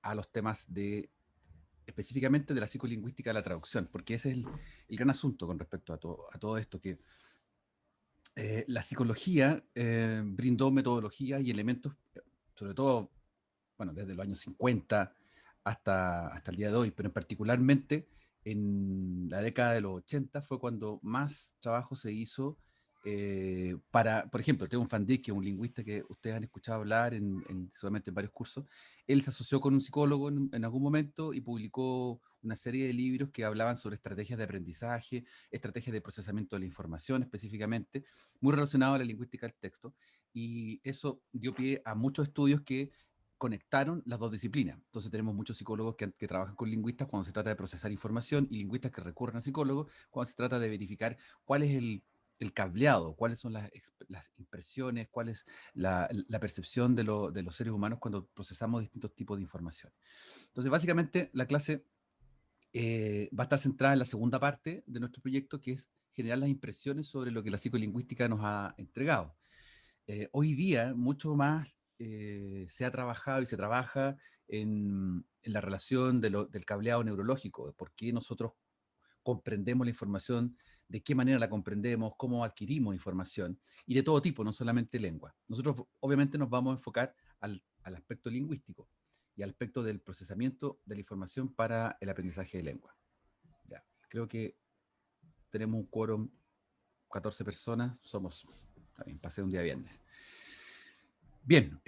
a los temas específicamente de la psicolingüística de la traducción, porque ese es el gran asunto con respecto a todo esto, que la psicología brindó metodologías y elementos, sobre todo, bueno, desde los años 50 hasta el día de hoy, pero particularmente en la década de los 80 fue cuando más trabajo se hizo por ejemplo, Teun Van Dijk, que es un lingüista que ustedes han escuchado hablar seguramente en varios cursos. Él se asoció con un psicólogo en algún momento y publicó una serie de libros que hablaban sobre estrategias de aprendizaje, estrategias de procesamiento de la información específicamente, muy relacionado a la lingüística del texto, y eso dio pie a muchos estudios que conectaron las dos disciplinas. Entonces tenemos muchos psicólogos que trabajan con lingüistas cuando se trata de procesar información y lingüistas que recurren a psicólogos cuando se trata de verificar cuál es el cableado, cuáles son las impresiones, cuál es la percepción de los seres humanos cuando procesamos distintos tipos de información. Entonces, básicamente, la clase va a estar centrada en la segunda parte de nuestro proyecto, que es generar las impresiones sobre lo que la psicolingüística nos ha entregado. Hoy día, mucho más se ha trabajado y se trabaja en la relación del cableado neurológico, de por qué nosotros comprendemos la información, de qué manera la comprendemos, cómo adquirimos información, y de todo tipo, no solamente lengua. Nosotros obviamente nos vamos a enfocar al aspecto lingüístico y al aspecto del procesamiento de la información para el aprendizaje de lengua. Ya, creo que tenemos un quórum, 14 personas, también pasé un día viernes. Bien,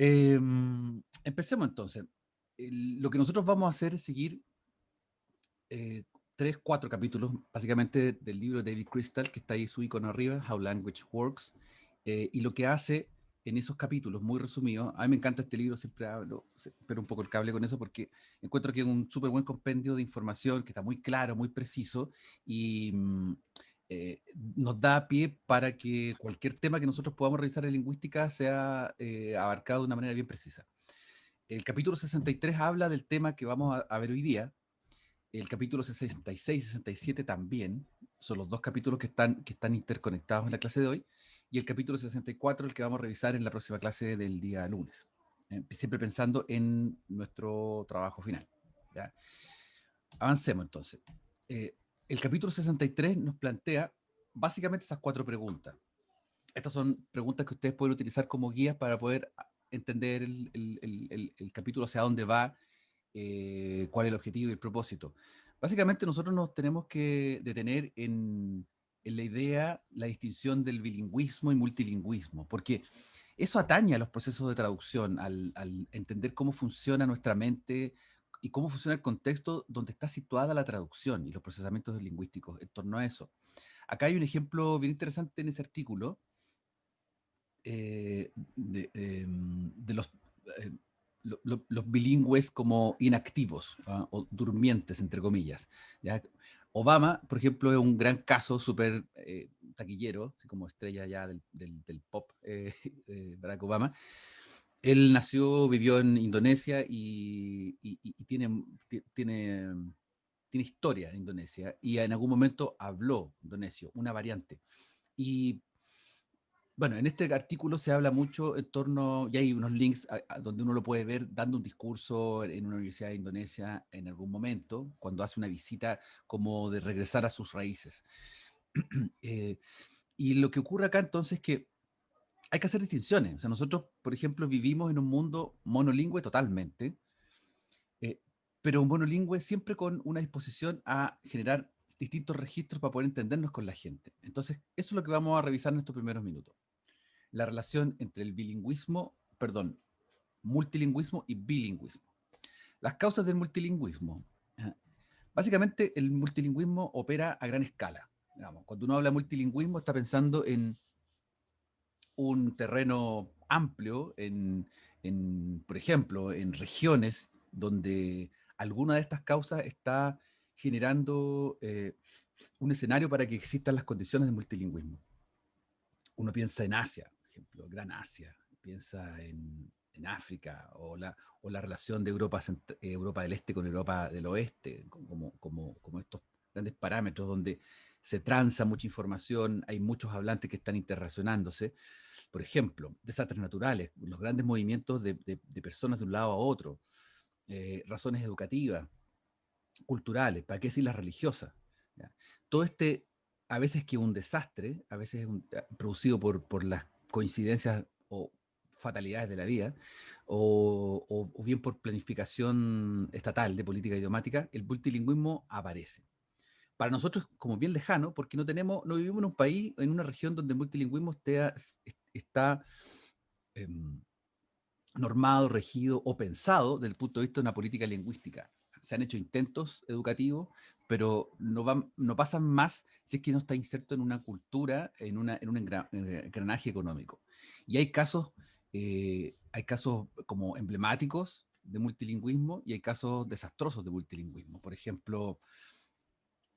empecemos entonces. Lo que nosotros vamos a hacer es seguir 3, 4 capítulos, básicamente del libro de David Crystal, que está ahí su icono arriba, How Language Works, y lo que hace en esos capítulos, muy resumidos, a mí me encanta este libro, siempre hablo, pero un poco el cable con eso, porque encuentro que es un súper buen compendio de información, que está muy claro, muy preciso, y nos da pie para que cualquier tema que nosotros podamos revisar en lingüística sea abarcado de una manera bien precisa. El capítulo 63 habla del tema que vamos a ver hoy día. El capítulo 66 y 67 también, son los dos capítulos que están interconectados en la clase de hoy, y el capítulo 64 el que vamos a revisar en la próxima clase del día lunes, siempre pensando en nuestro trabajo final. ¿Ya? Avancemos entonces. El capítulo 63 nos plantea básicamente esas 4 preguntas. Estas son preguntas que ustedes pueden utilizar como guías para poder entender el capítulo, hacia dónde va, cuál es el objetivo y el propósito. Básicamente nosotros nos tenemos que detener en la idea, la distinción del bilingüismo y multilingüismo, porque eso atañe a los procesos de traducción, al entender cómo funciona nuestra mente y cómo funciona el contexto donde está situada la traducción y los procesamientos lingüísticos en torno a eso. Acá hay un ejemplo bien interesante en ese artículo de eh, los bilingües como inactivos, o durmientes, entre comillas. ¿Ya? Obama, por ejemplo, es un gran caso súper taquillero, así como estrella ya del pop, Barack Obama. Él nació, vivió en Indonesia y tiene historia en Indonesia, y en algún momento habló indonesio, una variante. Y bueno, en este artículo se habla mucho en torno, y hay unos links donde uno lo puede ver dando un discurso en una universidad de Indonesia en algún momento, cuando hace una visita como de regresar a sus raíces. Eh, y lo que ocurre acá entonces es que hay que hacer distinciones. O sea, nosotros, por ejemplo, vivimos en un mundo monolingüe totalmente, eh, pero un monolingüe siempre con una disposición a generar distintos registros para poder entendernos con la gente. Entonces, eso es lo que vamos a revisar en estos primeros minutos. La relación entre el multilingüismo y bilingüismo. Las causas del multilingüismo. Básicamente, el multilingüismo opera a gran escala. Digamos, cuando uno habla de multilingüismo, está pensando en un terreno amplio, por ejemplo, en regiones donde alguna de estas causas está generando un escenario para que existan las condiciones de multilingüismo. Uno piensa en Asia, por ejemplo, Gran Asia, piensa en África, o la relación de Europa del Este con Europa del Oeste, como estos grandes parámetros donde se transa mucha información, hay muchos hablantes que están interrelacionándose. Por ejemplo, desastres naturales, los grandes movimientos de personas de un lado a otro. razones educativas, culturales, para qué decir las religiosas. ¿Ya? Todo a veces que es un desastre, a veces es producido por las coincidencias o fatalidades de la vida, o bien por planificación estatal de política idiomática, el multilingüismo aparece. Para nosotros como bien lejano, porque no vivimos en un país, en una región donde el multilingüismo está em, normado, regido o pensado desde el punto de vista de una política lingüística. Se han hecho intentos educativos, pero no pasan más si es que no está inserto en una cultura, en un engranaje económico. Y hay casos como emblemáticos de multilingüismo y hay casos desastrosos de multilingüismo. Por ejemplo,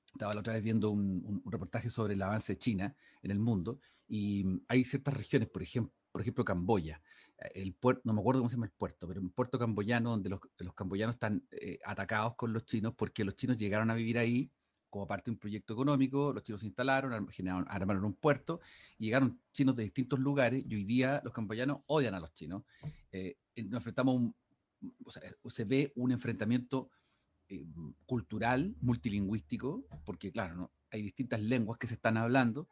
estaba la otra vez viendo un reportaje sobre el avance de China en el mundo y hay ciertas regiones, por ejemplo Camboya, el puerto, no me acuerdo cómo se llama el puerto, pero un puerto camboyano donde los camboyanos están atacados con los chinos porque los chinos llegaron a vivir ahí como parte de un proyecto económico, los chinos se instalaron, armaron un puerto, y llegaron chinos de distintos lugares y hoy día los camboyanos odian a los chinos. Nos enfrentamos o sea, se ve un enfrentamiento cultural, multilingüístico, porque claro, ¿no? Hay distintas lenguas que se están hablando,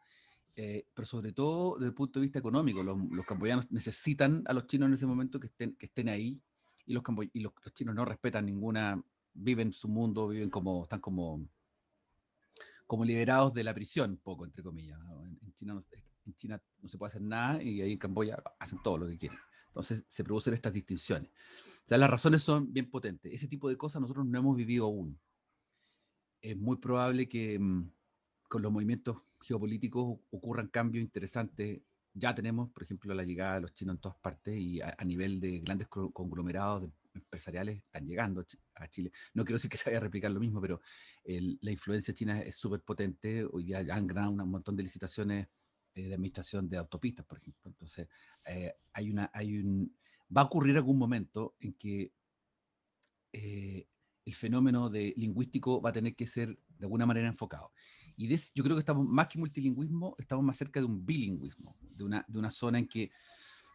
pero sobre todo desde el punto de vista económico. Los camboyanos necesitan a los chinos en ese momento que estén ahí, y los chinos no respetan ninguna, viven su mundo, están como liberados de la prisión, poco, entre comillas, ¿no? En China no se puede hacer nada y ahí en Camboya hacen todo lo que quieren. Entonces se producen estas distinciones. O sea, las razones son bien potentes. Ese tipo de cosas nosotros no hemos vivido aún. Es muy probable que con los movimientos geopolíticos ocurran cambios interesantes. Ya tenemos, por ejemplo, la llegada de los chinos en todas partes y a nivel de grandes conglomerados empresariales están llegando a Chile. No quiero decir que se vaya a replicar lo mismo, pero la influencia china es súper potente. Hoy día ya han ganado un montón de licitaciones de administración de autopistas, por ejemplo. Entonces, va a ocurrir algún momento en que eh, el fenómeno lingüístico va a tener que ser de alguna manera enfocado. Y yo creo que estamos más que multilingüismo, estamos más cerca de un bilingüismo, de una zona en que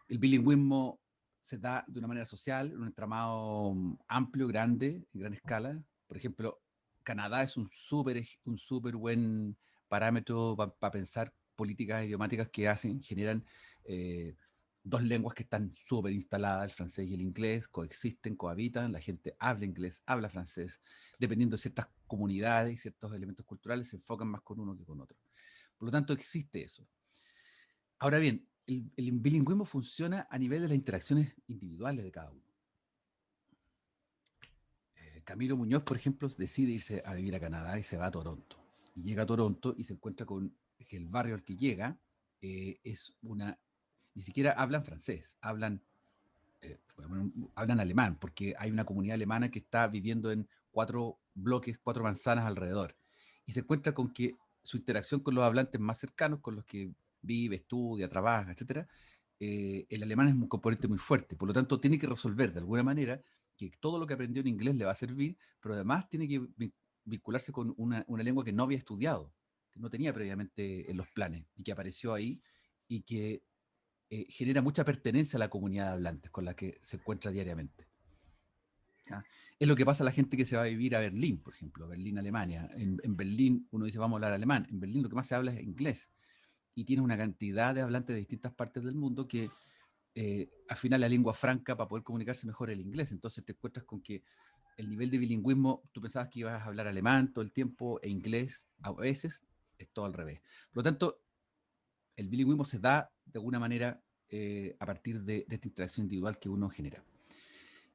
el bilingüismo se da de una manera social, en un entramado amplio, grande, en gran escala. Por ejemplo, Canadá es un súper buen parámetro para pensar políticas idiomáticas que generan eh, dos lenguas que están súper instaladas, el francés y el inglés, coexisten, cohabitan, la gente habla inglés, habla francés, dependiendo de ciertas comunidades y ciertos elementos culturales, se enfocan más con uno que con otro. Por lo tanto, existe eso. Ahora bien, el bilingüismo funciona a nivel de las interacciones individuales de cada uno. Camilo Muñoz, por ejemplo, decide irse a vivir a Canadá y se va a Toronto. Y llega a Toronto y se encuentra con que el barrio al que llega ni siquiera hablan francés, hablan alemán, porque hay una comunidad alemana que está viviendo en 4 bloques, 4 manzanas alrededor. Y se encuentra con que su interacción con los hablantes más cercanos, con los que vive, estudia, trabaja, etcétera, el alemán es un componente muy fuerte. Por lo tanto, tiene que resolver de alguna manera que todo lo que aprendió en inglés le va a servir, pero además tiene que vincularse con una lengua que no había estudiado, que no tenía previamente en los planes y que apareció ahí y que genera mucha pertenencia a la comunidad de hablantes con la que se encuentra diariamente. ¿Ya? Es lo que pasa a la gente que se va a vivir a Berlín, por ejemplo, Berlín, Alemania. En Berlín uno dice vamos a hablar alemán. En Berlín lo que más se habla es inglés. Y tiene una cantidad de hablantes de distintas partes del mundo que al final la lengua franca para poder comunicarse mejor es el inglés. Entonces te encuentras con que el nivel de bilingüismo, tú pensabas que ibas a hablar alemán todo el tiempo e inglés a veces, es todo al revés. Por lo tanto, el bilingüismo se da de alguna manera a partir de esta interacción individual que uno genera.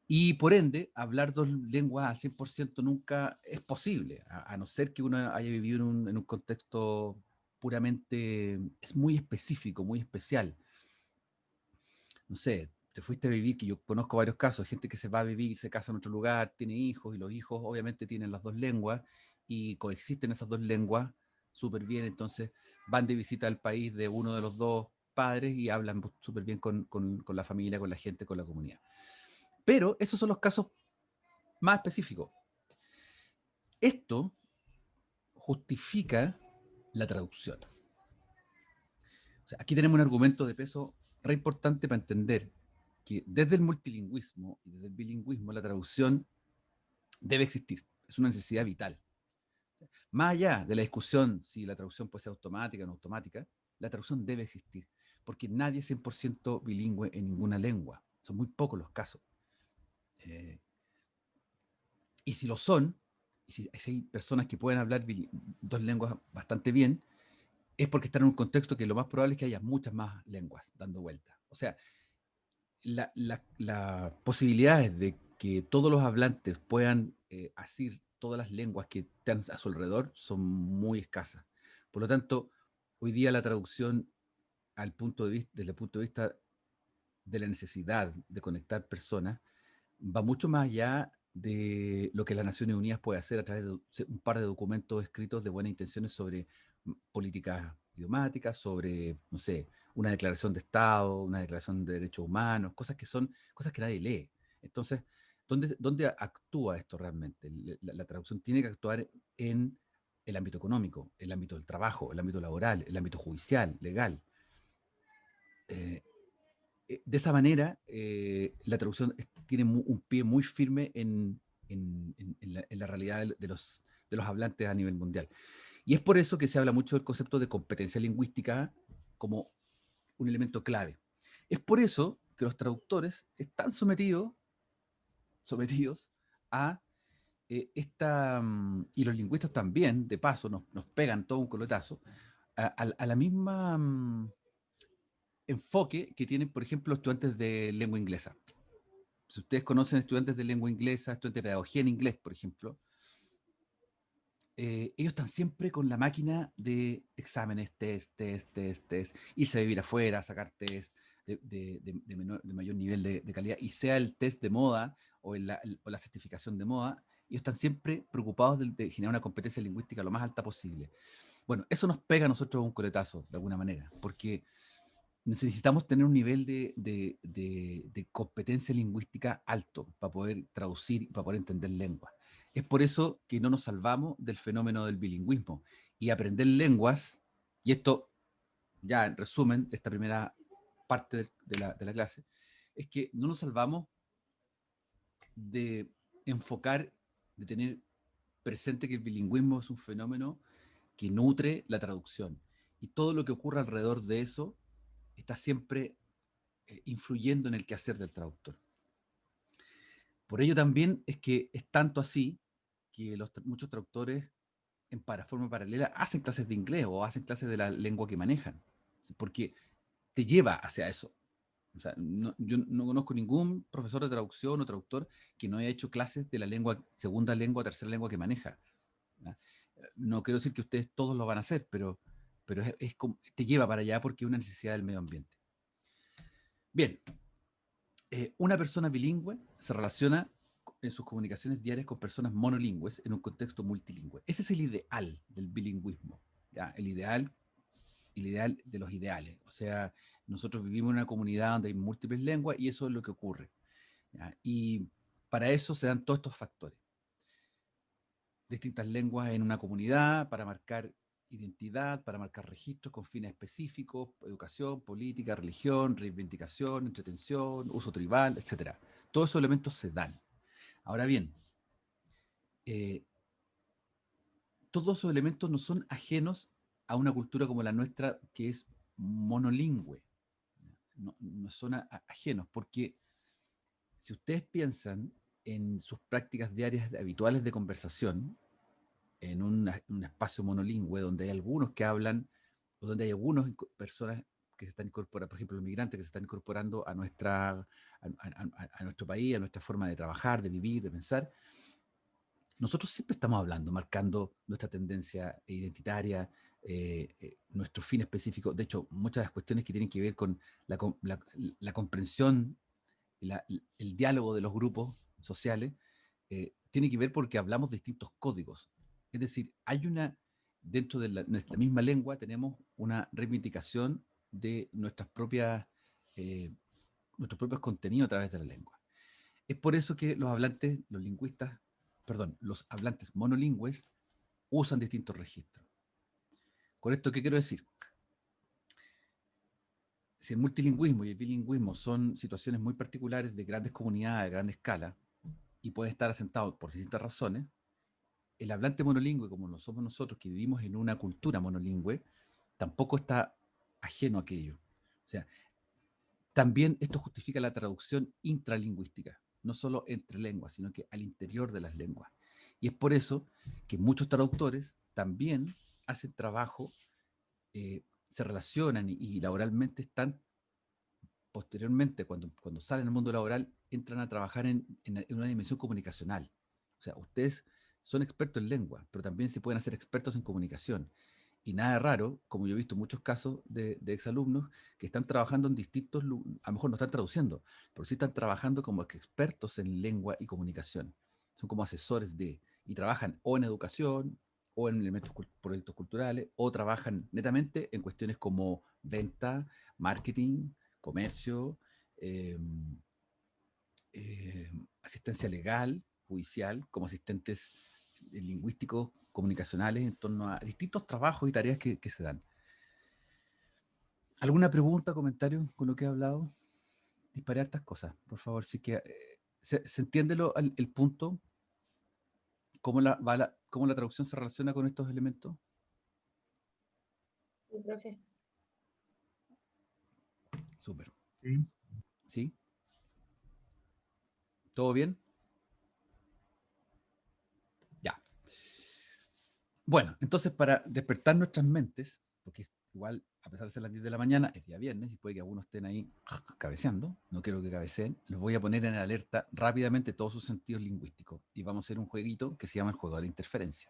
Y por ende, hablar dos lenguas al 100% nunca es posible, a no ser que uno haya vivido en un contexto puramente, es muy específico, muy especial. No sé, te fuiste a vivir, que yo conozco varios casos, gente que se va a vivir, se casa en otro lugar, tiene hijos, y los hijos obviamente tienen las dos lenguas y coexisten esas dos lenguas súper bien, entonces van de visita al país de uno de los dos padres y hablan súper bien con la familia, con la gente, con la comunidad. Pero esos son los casos más específicos. Esto justifica la traducción. O sea, aquí tenemos un argumento de peso re importante para entender que desde el multilingüismo y desde el bilingüismo la traducción debe existir, es una necesidad vital. Más allá de la discusión si la traducción puede ser automática o no automática, la traducción debe existir, porque nadie es 100% bilingüe en ninguna lengua. Son muy pocos los casos. Eh, y si lo son, y si hay personas que pueden hablar dos lenguas bastante bien, es porque están en un contexto que lo más probable es que haya muchas más lenguas dando vueltas. O sea, las posibilidades de que todos los hablantes puedan asir todas las lenguas que están a su alrededor son muy escasas. Por lo tanto, hoy día la traducción desde el punto de vista de la necesidad de conectar personas va mucho más allá de lo que las Naciones Unidas puede hacer a través de un par de documentos escritos de buenas intenciones sobre políticas idiomáticas, sobre, no sé, una declaración de Estado, una declaración de derechos humanos, cosas que nadie lee. Entonces, ¿dónde actúa esto realmente? La traducción tiene que actuar en el ámbito económico, el ámbito del trabajo, el ámbito laboral, el ámbito judicial, legal. Eh, de esa manera, la traducción tiene un pie muy firme en la realidad de los hablantes a nivel mundial. Y es por eso que se habla mucho del concepto de competencia lingüística como un elemento clave. Es por eso que los traductores están sometidos a y los lingüistas también, de paso, nos pegan todo un coletazo, a la misma enfoque que tienen, por ejemplo, estudiantes de lengua inglesa. Si ustedes conocen estudiantes de lengua inglesa, estudiantes de pedagogía en inglés, por ejemplo, ellos están siempre con la máquina de exámenes, test, irse a vivir afuera, sacar test de mayor nivel de calidad, y sea el test de moda o la certificación de moda, ellos están siempre preocupados de generar una competencia lingüística lo más alta posible. Bueno, eso nos pega a nosotros un coletazo, de alguna manera, porque necesitamos tener un nivel de competencia lingüística alto para poder traducir y para poder entender lenguas. Es por eso que no nos salvamos del fenómeno del bilingüismo. Y aprender lenguas, y esto ya en resumen de esta primera parte de la clase, es que no nos salvamos de enfocar, de tener presente que el bilingüismo es un fenómeno que nutre la traducción. Y todo lo que ocurre alrededor de eso está siempre influyendo en el quehacer del traductor. Por ello también es que es tanto así que muchos traductores forma paralela hacen clases de inglés o hacen clases de la lengua que manejan, porque te lleva hacia eso. O sea, yo no conozco ningún profesor de traducción o traductor que no haya hecho clases de la lengua, segunda lengua, tercera lengua que maneja. ¿Ya? No quiero decir que ustedes todos lo van a hacer, pero te lleva para allá porque es una necesidad del medio ambiente. Bien, una persona bilingüe se relaciona en sus comunicaciones diarias con personas monolingües en un contexto multilingüe. Ese es el ideal del bilingüismo, ¿ya? El ideal de los ideales. O sea, nosotros vivimos en una comunidad donde hay múltiples lenguas y eso es lo que ocurre, ¿ya? Y para eso se dan todos estos factores. Distintas lenguas en una comunidad para marcar identidad, para marcar registros con fines específicos, educación, política, religión, reivindicación, entretención, uso tribal, etc. Todos esos elementos se dan. Ahora bien, eh, todos esos elementos no son ajenos a una cultura como la nuestra que es monolingüe. No son ajenos, porque si ustedes piensan en sus prácticas diarias habituales de conversación, en un espacio monolingüe donde hay algunos que hablan, o donde hay algunas personas que se están incorporando, por ejemplo, los migrantes que se están incorporando a nuestro país, a nuestra forma de trabajar, de vivir, de pensar, nosotros siempre estamos hablando, marcando nuestra tendencia identitaria, nuestro fin específico. De hecho, muchas de las cuestiones que tienen que ver con la comprensión, el diálogo de los grupos sociales, tiene que ver porque hablamos de distintos códigos. Es decir, dentro de nuestra misma lengua tenemos una reivindicación de nuestros propios contenidos a través de la lengua. Es por eso que los hablantes monolingües usan distintos registros. ¿Con esto qué quiero decir? Si el multilingüismo y el bilingüismo son situaciones muy particulares de grandes comunidades, de gran escala, y puede estar asentado por distintas razones, el hablante monolingüe, como lo somos nosotros, que vivimos en una cultura monolingüe, tampoco está ajeno a aquello. O sea, también esto justifica la traducción intralingüística, no solo entre lenguas, sino que al interior de las lenguas. Y es por eso que muchos traductores también hacen trabajo, se relacionan y laboralmente están posteriormente, cuando salen al mundo laboral, entran a trabajar en una dimensión comunicacional. O sea, ustedes son expertos en lengua, pero también se pueden hacer expertos en comunicación. Y nada raro, como yo he visto muchos casos de exalumnos que están trabajando en distintos, a lo mejor no están traduciendo, pero sí están trabajando como expertos en lengua y comunicación. Son como asesores y trabajan o en educación, o en elementos, proyectos culturales, o trabajan netamente en cuestiones como venta, marketing, comercio, eh, eh, asistencia legal, judicial, como asistentes lingüísticos, comunicacionales, en torno a distintos trabajos y tareas que se dan. ¿Alguna pregunta, comentario con lo que he hablado? Disparé hartas cosas, por favor. Si que, ¿se entiende el punto? ¿Cómo la traducción se relaciona con estos elementos? Sí, profe. Súper. Sí. ¿Sí? ¿Todo bien? Ya. Bueno, entonces para despertar nuestras mentes, porque igual, a pesar de ser las 10 de la mañana, es día viernes y puede que algunos estén ahí cabeceando, no quiero que cabeceen, los voy a poner en alerta rápidamente todos sus sentidos lingüísticos y vamos a hacer un jueguito que se llama el juego de la interferencia.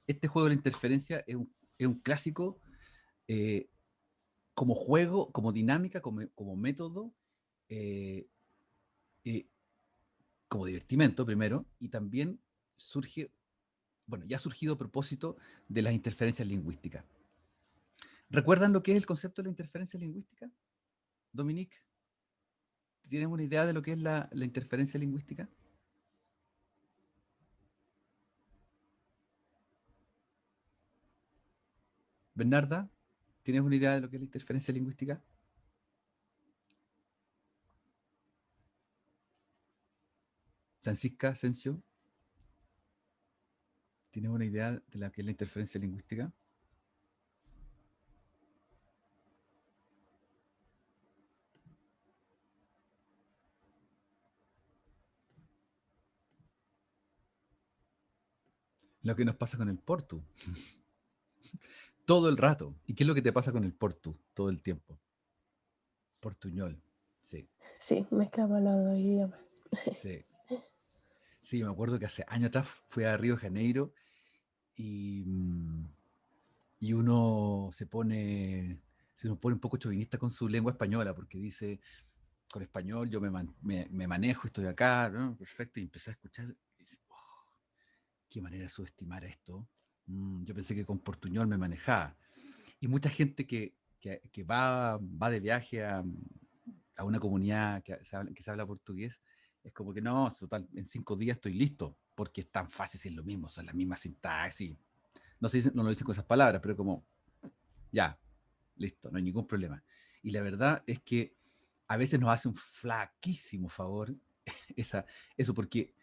Este juego de la interferencia es un clásico eh, como juego, como dinámica, como método, eh, eh, como divertimento primero, y también surge, bueno, ya ha surgido a propósito de las interferencias lingüísticas. ¿Recuerdan lo que es el concepto de la interferencia lingüística? Dominique, ¿tienes una idea de lo que es la interferencia lingüística? Bernarda, ¿tienes una idea de lo que es la interferencia lingüística? Francisca Asensio, ¿tienes una idea de lo que es la interferencia lingüística? Lo que nos pasa con el portu. Todo el rato. ¿Y qué es lo que te pasa con el portu todo el tiempo? Portuñol. Sí, Sí, mezclamos los dos idiomas. sí. Sí, me acuerdo que hace años atrás fui a Río de Janeiro y, y uno se nos pone un poco chauvinista con su lengua española, porque dice, con español yo me manejo, estoy acá, ¿no? Perfecto, y empecé a escuchar, y dice, "Oh, qué manera de subestimar esto. Yo pensé que con portuñol me manejaba". Y mucha gente que va de viaje a una comunidad que se habla portugués, es como que no, total, en 5 días estoy listo, porque es tan fácil, es lo mismo, son la misma sintaxis. No lo dicen con esas palabras, pero como, ya, listo, no hay ningún problema. Y la verdad es que a veces nos hace un flaquísimo favor eso, porque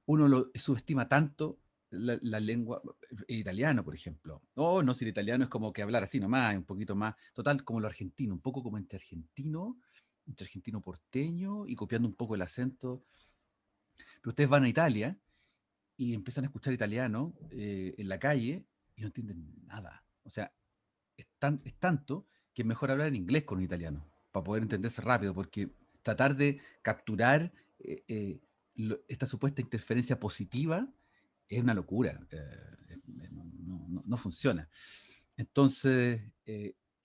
uno lo subestima tanto la lengua, el italiano, por ejemplo. Oh, no, si el italiano es como que hablar así nomás, un poquito más, total, como lo argentino, un poco como entre argentino porteño y copiando un poco el acento. Pero ustedes van a Italia y empiezan a escuchar italiano en la calle y no entienden nada. O sea, es tanto que es mejor hablar en inglés con un italiano para poder entenderse rápido, porque tratar de capturar esta supuesta interferencia positiva es una locura. No funciona. Entonces,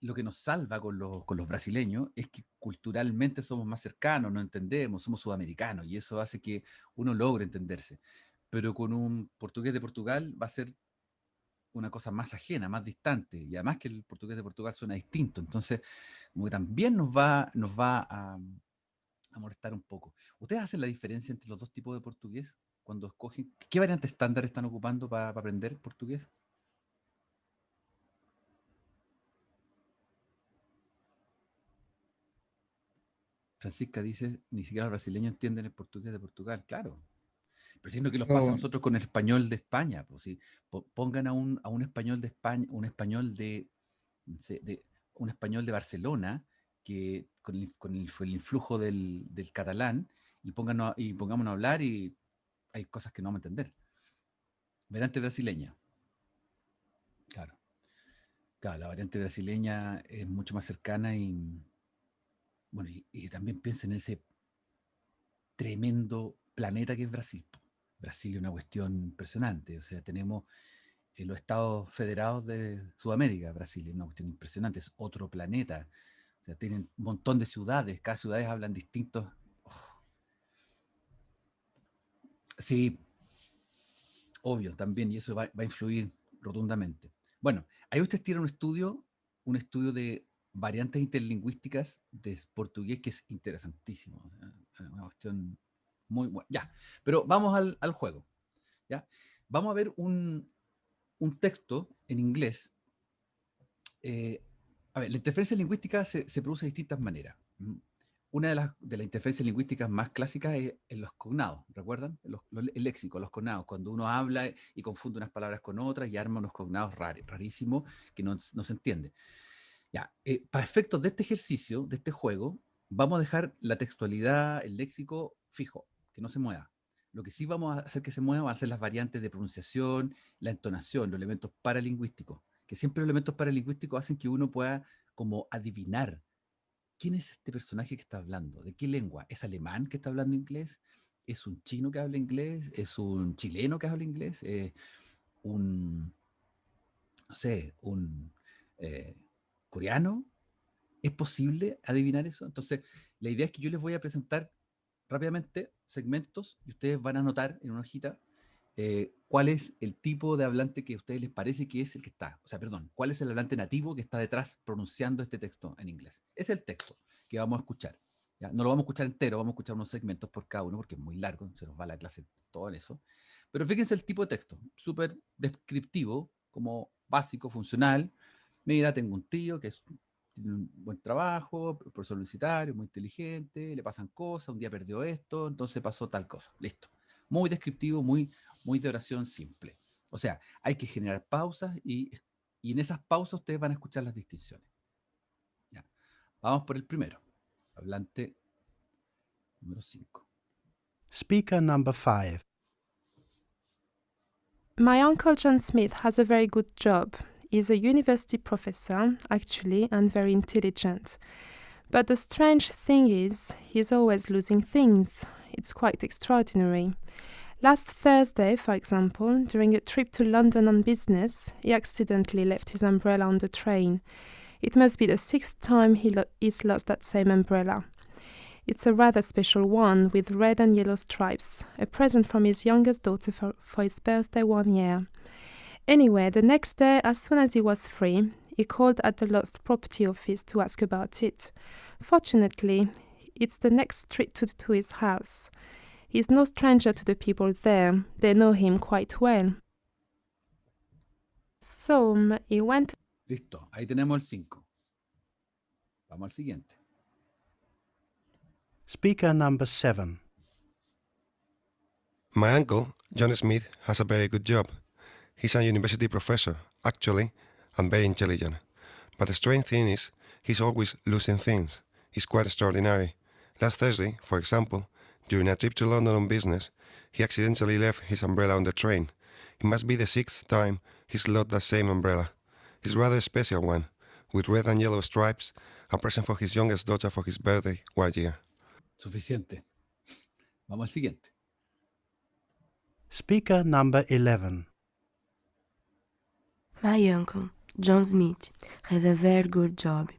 lo que nos salva con los brasileños es que culturalmente somos más cercanos, nos entendemos, somos sudamericanos y eso hace que uno logre entenderse. Pero con un portugués de Portugal va a ser una cosa más ajena, más distante, y además que el portugués de Portugal suena distinto, entonces como que también nos va a molestar un poco. ¿Ustedes hacen la diferencia entre los dos tipos de portugués cuando escogen? ¿Qué variante estándar están ocupando para aprender portugués? Francisca dice, ni siquiera los brasileños entienden el portugués de Portugal, claro. Pero siendo que nos pasa a nosotros con el español de España, pues, si pongan a un español de España, un español no sé, un español de Barcelona, que el influjo del catalán, y pongámonos a hablar y hay cosas que no vamos a entender. Variante brasileña. Claro. Claro, la variante brasileña es mucho más cercana y bueno, y también piensen en ese tremendo planeta que es Brasil. Brasil es una cuestión impresionante. O sea, tenemos los estados federados de Sudamérica. Brasil es una cuestión impresionante, es otro planeta. O sea, tienen un montón de ciudades, cada ciudad hablan distintos. Oh, sí, obvio, también, y eso va a influir rotundamente. Bueno, ahí ustedes tienen un estudio de variantes interlingüísticas de portugués que es interesantísimo. O sea, una cuestión muy buena. Ya, pero vamos al juego. ¿Ya? Vamos a ver un texto en inglés. A ver, la interferencia lingüística se produce de distintas maneras. Una de las interferencias lingüísticas más clásicas es en los cognados, ¿recuerdan? El léxico, los cognados, cuando uno habla y confunde unas palabras con otras y arma unos cognados rarísimos que no se entiende. Ya, para efectos de este ejercicio, de este juego, vamos a dejar la textualidad, el léxico fijo, que no se mueva. Lo que sí vamos a hacer que se mueva van a ser las variantes de pronunciación, la entonación, los elementos paralingüísticos, que siempre los elementos paralingüísticos hacen que uno pueda como adivinar quién es este personaje que está hablando, de qué lengua, ¿es alemán que está hablando inglés? ¿Es un chino que habla inglés? ¿Es un chileno que habla inglés? ¿Un, no sé, un coreano? ¿Es posible adivinar eso? Entonces, la idea es que yo les voy a presentar rápidamente segmentos y ustedes van a anotar en una hojita cuál es el tipo de hablante que a ustedes les parece que es el que está. O sea, perdón, cuál es el hablante nativo que está detrás pronunciando este texto en inglés. Es el texto que vamos a escuchar. ¿Ya? No lo vamos a escuchar entero, vamos a escuchar unos segmentos por cada uno porque es muy largo, se nos va la clase todo en eso. Pero fíjense el tipo de texto, súper descriptivo, como básico, funcional. Mira, tengo un tío que tiene un buen trabajo, profesor universitario, muy inteligente, le pasan cosas, un día perdió esto, entonces pasó tal cosa. Listo. Muy descriptivo, muy de oración simple. O sea, hay que generar pausas y en esas pausas ustedes van a escuchar las distinciones. Ya. Vamos por el primero. Hablante número 5. Speaker number 5. My uncle John Smith has a very good job. He's a university professor, actually, and very intelligent. But the strange thing is, he's always losing things. It's quite extraordinary. Last Thursday, for example, during a trip to London on business, he accidentally left his umbrella on the train. It must be the 6th time he's lost that same umbrella. It's a rather special one with red and yellow stripes, a present from his youngest daughter for his birthday one year. Anyway, the next day, as soon as he was free, he called at the lost property office to ask about it. Fortunately, it's the next street to his house. He's no stranger to the people there. They know him quite well. So, he went... Listo, ahí tenemos el 5. Vamos al siguiente. Speaker number 7. My uncle, John Smith, has a very good job. He's a university professor, actually, and very intelligent. But the strange thing is, he's always losing things. It's quite extraordinary. Last Thursday, for example, during a trip to London on business, he accidentally left his umbrella on the train. It must be the 6th time he's lost that same umbrella. It's rather a special one, with red and yellow stripes, a present for his youngest daughter for his birthday one year. Suficiente. Vamos al siguiente. Speaker number 11. My uncle, John Smith, has a very good job.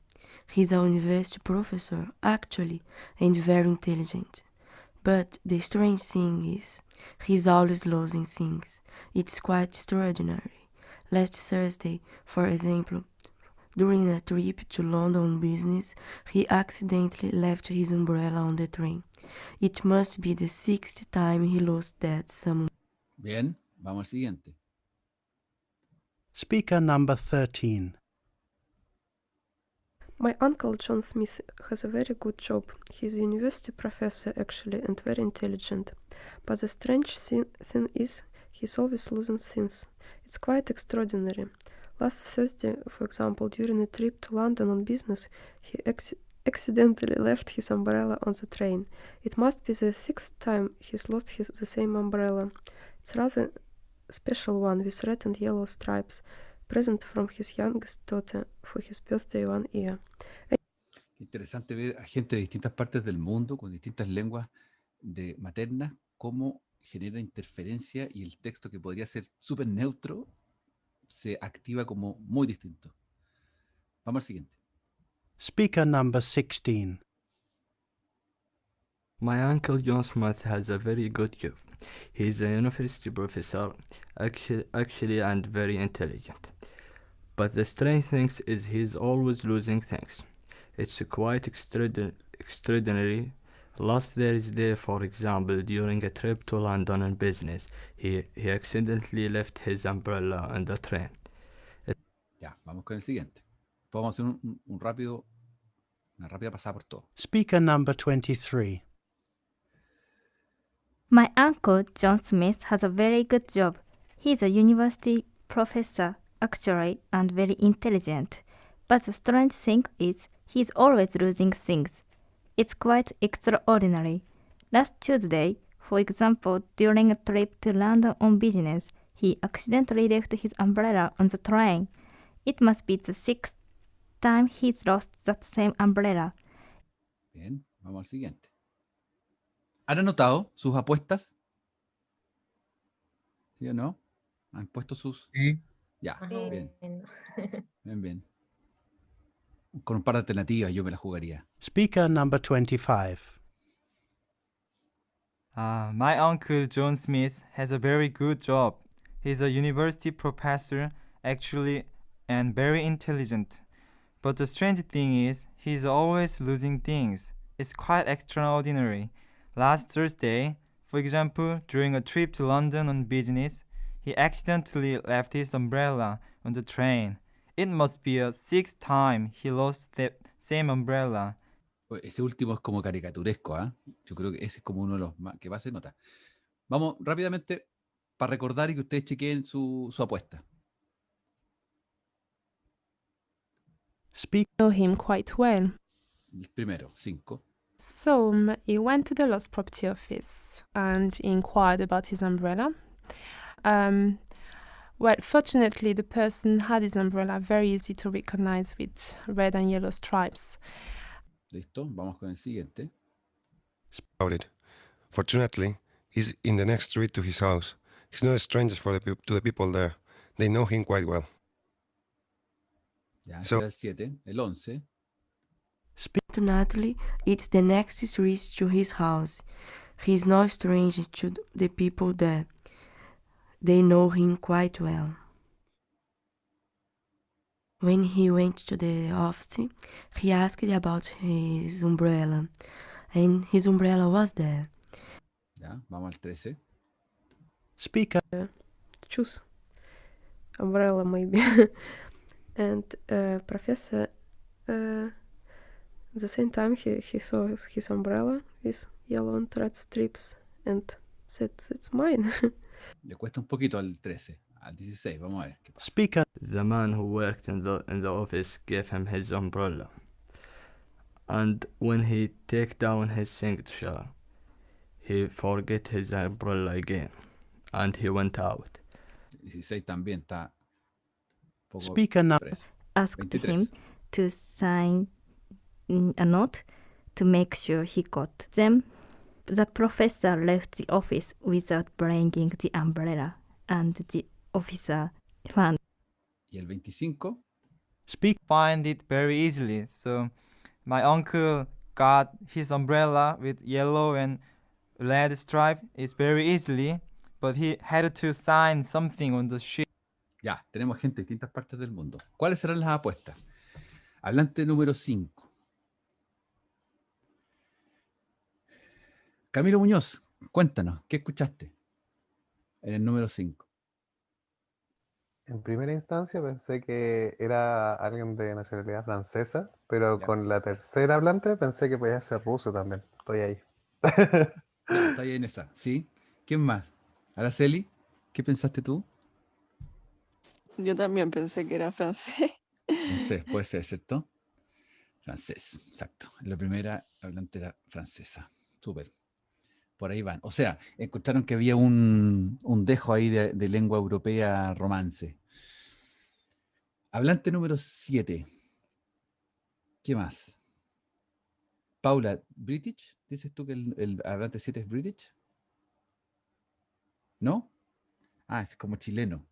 He's a university professor, actually, and very intelligent. But the strange thing is, he's always losing things. It's quite extraordinary. Last Thursday, for example, during a trip to London on business, he accidentally left his umbrella on the train. It must be the 6th time he lost that same. Bien, vamos al siguiente. Speaker number 13. My uncle John Smith has a very good job. He's a university professor, actually, and very intelligent. But the strange thing is, he's always losing things. It's quite extraordinary. Last Thursday, for example, during a trip to London on business, he accidentally left his umbrella on the train. It must be the sixth time he's lost the same umbrella. It's rather special one with red and yellow stripes, present from his youngest daughter for his birthday one year. Interesante ver a gente de distintas partes del mundo con distintas lenguas maternas, cómo genera interferencia y el texto que podría ser súper neutro se activa como muy distinto. Vamos al siguiente. Speaker number 16. My uncle John Smith has a very good job. He's a university professor, actually and very intelligent. But the strange thing is he's always losing things. It's quite extraordinary. Last Thursday, for example, during a trip to London on business, he accidentally left his umbrella on the train. Ya, vamos con el siguiente. Vamos a hacer una rápida pasada por todo. Speaker number 23. My uncle John Smith has a very good job. He's a university professor, actually, and very intelligent. But the strange thing is, he's always losing things. It's quite extraordinary. Last Tuesday, for example, during a trip to London on business, he accidentally left his umbrella on the train. It must be the sixth time he's lost that same umbrella. Bien, vamos al siguiente. ¿Han anotado sus apuestas? ¿Sí o no? ¿Han puesto sus...? Sí. Ya, Ajá. bien. Bien. Con un par de alternativas yo me la jugaría. Speaker number 25. My uncle John Smith has a very good job. He's a university professor, actually, and very intelligent. But the strange thing is, he's always losing things. It's quite extraordinary. Last Thursday, for example, during a trip to London on business, he accidentally left his umbrella on the train. It must be a sixth time he lost the same umbrella. Ese último es como caricaturesco, ¿ah? Yo creo que ese es como uno de los que más se nota. Vamos rápidamente para recordar y que ustedes chequeen su apuesta. Speak. Know him quite well. El primero, 5. So he went to the lost property office and inquired about his umbrella. Well, fortunately, the person had his umbrella very easy to recognize with red and yellow stripes. ¿Listo? Vamos con el siguiente. About it. Fortunately, he's in the next street to his house. He's not a stranger to the people there. They know him quite well. Ya, ese So- era el 7. El 11. Fortunately, it's the next street to his house. He's no stranger to the people there. They know him quite well. When he went to the office, he asked about his umbrella, and his umbrella was there. Ya, vamos al 13. Speaker. Choose umbrella, maybe. And professor, the same time he saw his umbrella with yellow and red strips and said, "It's mine." Le cuesta un poquito al 13. Al 16, vamos a ver qué pasa. Speaker. The man who worked in the office gave him his umbrella. And when he take down his signature, he forget his umbrella again. And he went out. 16 también está un poco Speaker number. preso. Asked 23. him to sign a note to make sure he got them. The professor left the office without bringing the umbrella, and the officer found Y el 25. Speak. Find it very easily. So my uncle got his umbrella with yellow and red stripe is very easily, but he had to sign something on the sheet. Ya, tenemos gente de distintas partes del mundo. ¿Cuáles serán las apuestas? Hablante número 5. Camilo Muñoz, cuéntanos, ¿qué escuchaste en el número 5? En primera instancia pensé que era alguien de nacionalidad francesa, pero Ya, con la tercera hablante pensé que podía ser ruso también. Estoy ahí. ya, está ahí en esa, ¿sí? ¿Quién más? Araceli, ¿qué pensaste tú? Yo también pensé que era francés. Francés, puede ser, ¿cierto? Francés, exacto. La primera hablante era francesa. Súper. Por ahí van. O sea, encontraron que había un dejo ahí de lengua europea romance. Hablante número 7. ¿Qué más? Paula, ¿British? ¿Dices tú que el hablante 7 es British? ¿No? Ah, es como chileno,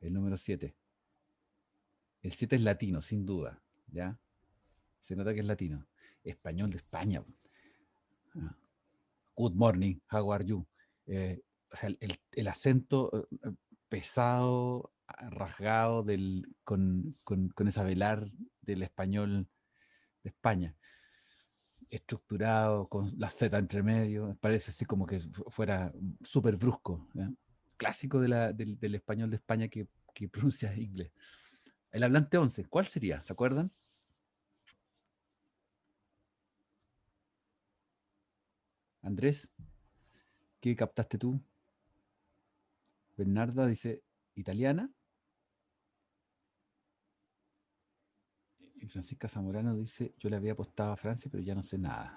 el número 7. El 7 es latino, sin duda. ¿Ya? Se nota que es latino. Español de España. Ah. Good morning, how are you? O sea, el acento pesado, rasgado con esa velar del español de España, estructurado, con la Z entre medio, parece así como que fuera súper brusco, ¿ya? Clásico del español de España que pronuncia inglés. El hablante 11, ¿cuál sería? ¿Se acuerdan? Andrés, ¿qué captaste tú? Bernarda dice italiana. Y Francisca Zamorano dice, yo le había apostado a Francia, pero ya no sé nada.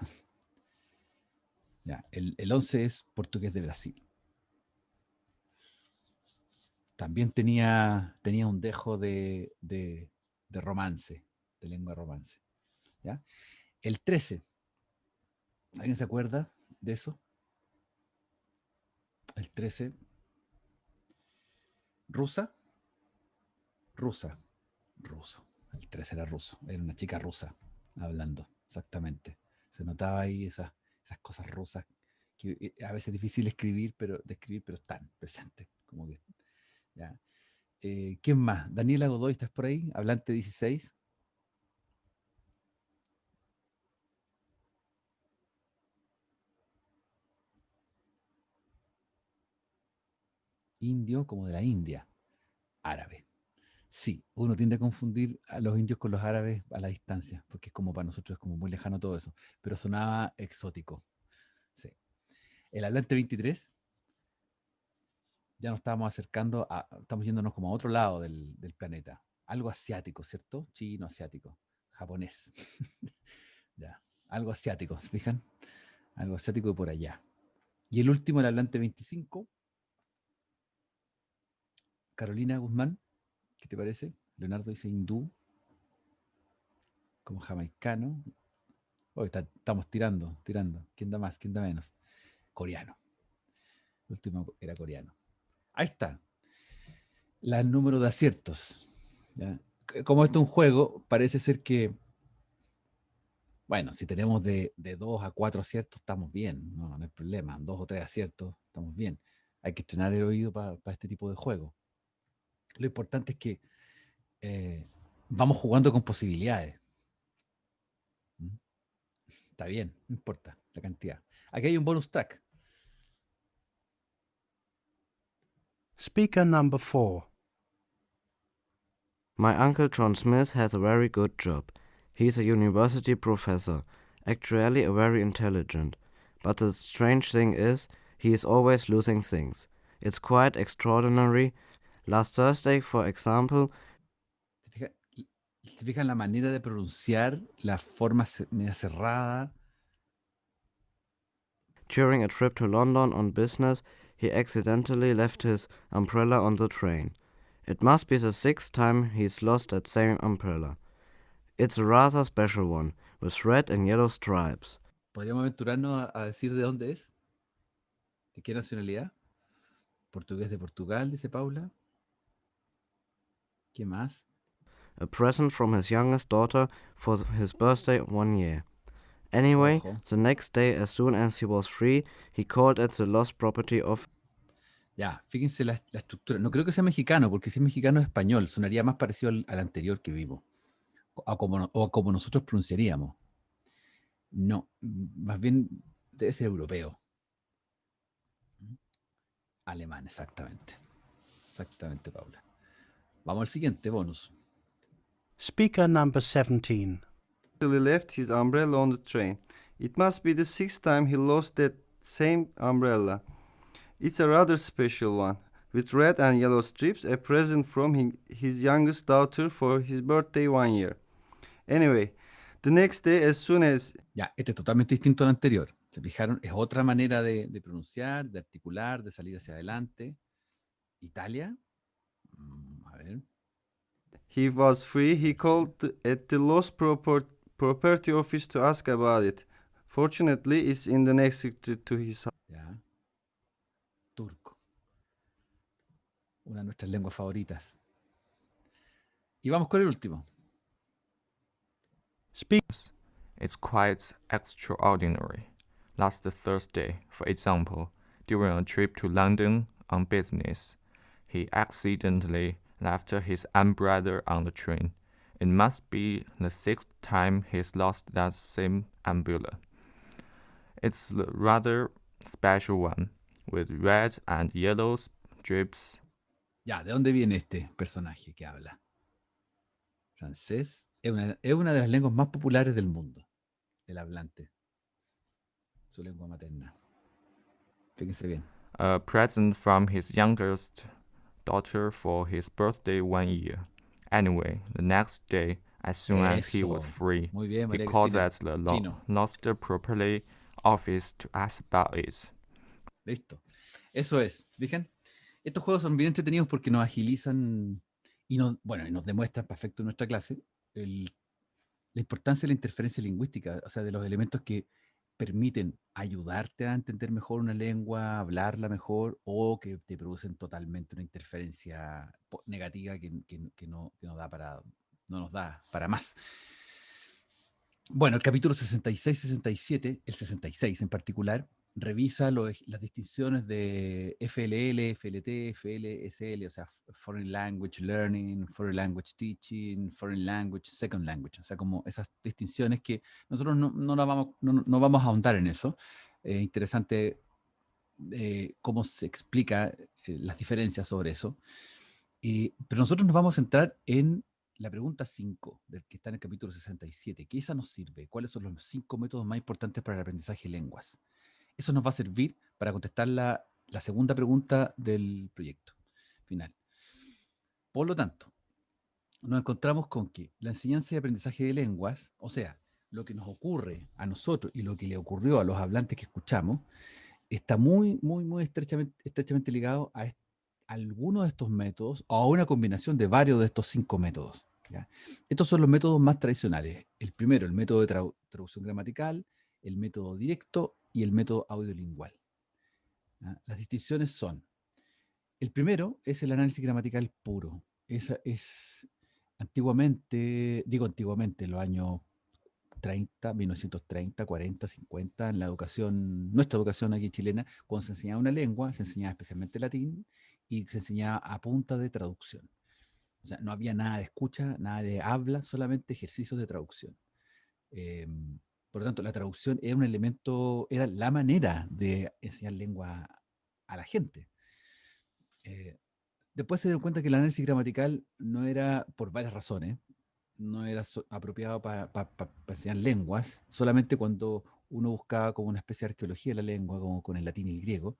Ya, el 11 es portugués de Brasil. También tenía un dejo de romance, de lengua romance. ¿Ya? El 13, ¿alguien se acuerda de eso? El 13, rusa, rusa, ruso. El 13 era ruso, era una chica rusa hablando, exactamente. Se notaba ahí esas cosas rusas que a veces es difícil describir, pero están presentes. Como que, ¿ya? ¿Quién más? Daniela Godoy, ¿estás por ahí? Hablante 16. Indio, como de la India. Árabe. Sí, uno tiende a confundir a los indios con los árabes a la distancia, porque es como para nosotros es como muy lejano todo eso, pero sonaba exótico. Sí. El hablante 23, ya nos estábamos acercando, estamos yéndonos como a otro lado del planeta. Algo asiático, ¿cierto? Chino, asiático, japonés. Ya, algo asiático, ¿se fijan? Algo asiático de por allá. Y el último, el hablante 25, Carolina Guzmán, ¿qué te parece? Leonardo dice hindú, como jamaicano. Hoy estamos tirando. ¿Quién da más? ¿Quién da menos? Coreano. El último era coreano. Ahí está. Los números de aciertos. ¿Ya? Como esto es un juego, parece ser que, bueno, si tenemos de 2 a 4 aciertos, estamos bien. No hay problema. 2 o 3 aciertos, estamos bien. Hay que entrenar el oído para este tipo de juego. Lo importante es que vamos jugando con posibilidades. ¿Mm? Está bien, no importa la cantidad. Aquí hay un bonus track. Speaker number 4. My uncle John Smith has a very good job. He's a university professor, actually a very intelligent. But the strange thing is, he is always losing things. It's quite extraordinary. Last Thursday, for example, ¿Se fijan la manera de pronunciar, la forma media cerrada? during a trip to London on business, he accidentally left his umbrella on the train. It must be the 6th time he's lost that same umbrella. It's a rather special one, with red and yellow stripes. ¿Podríamos aventurarnos a decir de dónde es? ¿De qué nacionalidad? Portugués de Portugal, dice Paula. ¿Qué más? A present from his youngest daughter for his birthday 1 year. Anyway, Ojo. the next day, as soon as he was free, he called at the lost property of... Ya, fíjense la estructura. No creo que sea mexicano, porque si es mexicano es español. Sonaría más parecido al anterior que vimos. O como nosotros pronunciaríamos. No, más bien debe ser europeo. Alemán, exactamente. Exactamente, Paula. Vamos al siguiente bonus. Speaker number 17. He left his umbrella on the train. It must be the sixth time he lost that same umbrella. It's a rather special one, with red and yellow strips, a present from his youngest daughter for his birthday 1 year. Anyway, the next day, as soon as... Ya, este es totalmente distinto al anterior. ¿Se fijaron? Es otra manera de pronunciar, de articular, de salir hacia adelante. Italia. A ver. He was free, he called at the lost property office to ask about it. Fortunately, it's in the next street to his house. Ya. Turco. Una de nuestras lenguas favoritas. Y vamos con el último. It's quite extraordinary. Last Thursday, for example, during a trip to London on business, he accidentally left his umbrella on the train. It must be the sixth time he's lost that same umbrella. It's a rather special one, with red and yellow strips. Ya, ¿de dónde viene este personaje que habla? Francés. Es una de las lenguas más populares del mundo, el hablante. Su lengua materna. Fíjense bien. A present from his youngest daughter for his birthday 1 year. Anyway, the next day, as soon as he was free, Muy bien, he María called Cristina. at the Chino. lost property office to ask about it. Listo. Eso es. ¿Fijan? Estos juegos son bien entretenidos porque nos agilizan y nos demuestran perfecto en nuestra clase la importancia de la interferencia lingüística, o sea, de los elementos que permiten ayudarte a entender mejor una lengua, hablarla mejor, o que te producen totalmente una interferencia negativa que no nos da para más. Bueno, el capítulo 66-67, el 66 en particular, revisa las distinciones de FLL, FLT, FLSL, o sea, Foreign Language Learning, Foreign Language Teaching, Foreign Language, Second Language, o sea, como esas distinciones que nosotros no vamos a ahondar en eso. Interesante cómo se explica las diferencias sobre eso. Pero nosotros nos vamos a centrar en la pregunta 5, del que está en el capítulo 67, que esa nos sirve. ¿Cuáles son los 5 métodos más importantes para el aprendizaje de lenguas? Eso nos va a servir para contestar la segunda pregunta del proyecto final. Por lo tanto, nos encontramos con que la enseñanza y aprendizaje de lenguas, o sea, lo que nos ocurre a nosotros y lo que le ocurrió a los hablantes que escuchamos, está muy estrechamente ligado a algunos de estos métodos o a una combinación de varios de estos 5 métodos. ¿Ya? Estos son los métodos más tradicionales. El primero, el método de traducción gramatical, el método directo y el método audiolingual. ¿Ya? Las distinciones son, el primero es el análisis gramatical puro. Esa es antiguamente, en los años 30, 1930, 40, 50, en la educación, nuestra educación aquí chilena, cuando se enseñaba una lengua, se enseñaba especialmente latín y se enseñaba a punta de traducción. O sea, no había nada de escucha, nada de habla, solamente ejercicios de traducción. Por lo tanto, la traducción era un elemento, era la manera de enseñar lengua a la gente. Después se dieron cuenta que el análisis gramatical no era, por varias razones, no era apropiado para enseñar lenguas, solamente cuando uno buscaba como una especie de arqueología de la lengua, como con el latín y el griego,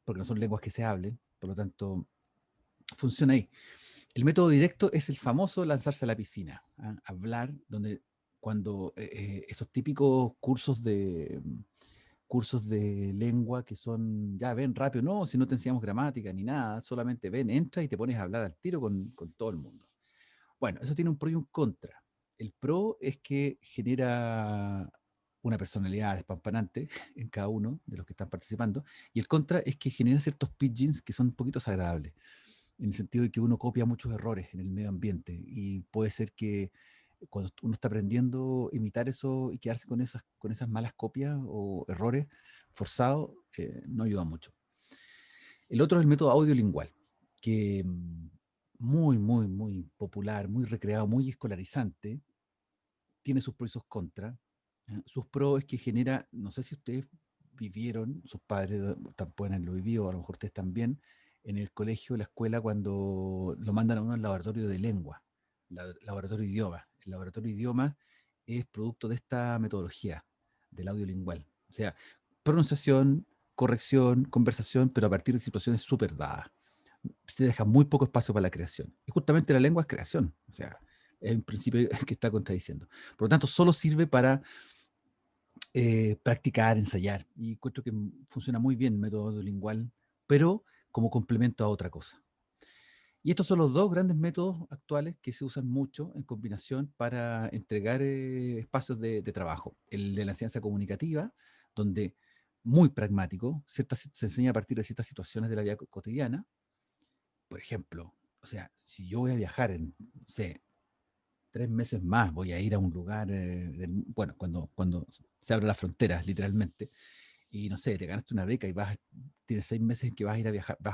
porque no son lenguas que se hablen, por lo tanto, funciona ahí. El método directo es el famoso lanzarse a la piscina, ¿ah? Hablar, donde cuando esos típicos cursos de lengua que son, ya ven rápido, no, si no te enseñamos gramática ni nada, solamente ven, entra y te pones a hablar al tiro con todo el mundo. Bueno, eso tiene un pro y un contra. El pro es que genera una personalidad despampanante en cada uno de los que están participando, y el contra es que genera ciertos pidgins que son un poquito desagradables, en el sentido de que uno copia muchos errores en el medio ambiente, y puede ser que cuando uno está aprendiendo a imitar eso y quedarse con esas malas copias o errores forzados, no ayuda mucho. El otro es el método audiolingual, que muy popular, muy recreado, muy escolarizante, tiene sus pros y sus contras. Sus pros es que genera, no sé si ustedes vivieron, sus padres pueden haberlo vivido, a lo mejor ustedes también, en el colegio, la escuela, cuando lo mandan a uno al laboratorio de lengua, laboratorio de idioma. El laboratorio de idioma es producto de esta metodología del audiolingual. O sea, pronunciación, corrección, conversación, pero a partir de situaciones súper dadas. Se deja muy poco espacio para la creación. Y justamente la lengua es creación. O sea, es un principio que está contradiciendo. Por lo tanto, solo sirve para practicar, ensayar. Y encuentro que funciona muy bien el método audiolingual, pero como complemento a otra cosa. Y estos son los dos grandes métodos actuales que se usan mucho en combinación para entregar espacios de trabajo. El de la enseñanza comunicativa, donde muy pragmático, se enseña a partir de ciertas situaciones de la vida cotidiana. Por ejemplo, o sea, si yo voy a viajar en, no sé, 3 meses más, voy a ir a un lugar, bueno, cuando se abren las fronteras, literalmente, y no sé, te ganaste una beca y tienes 6 meses en que vas a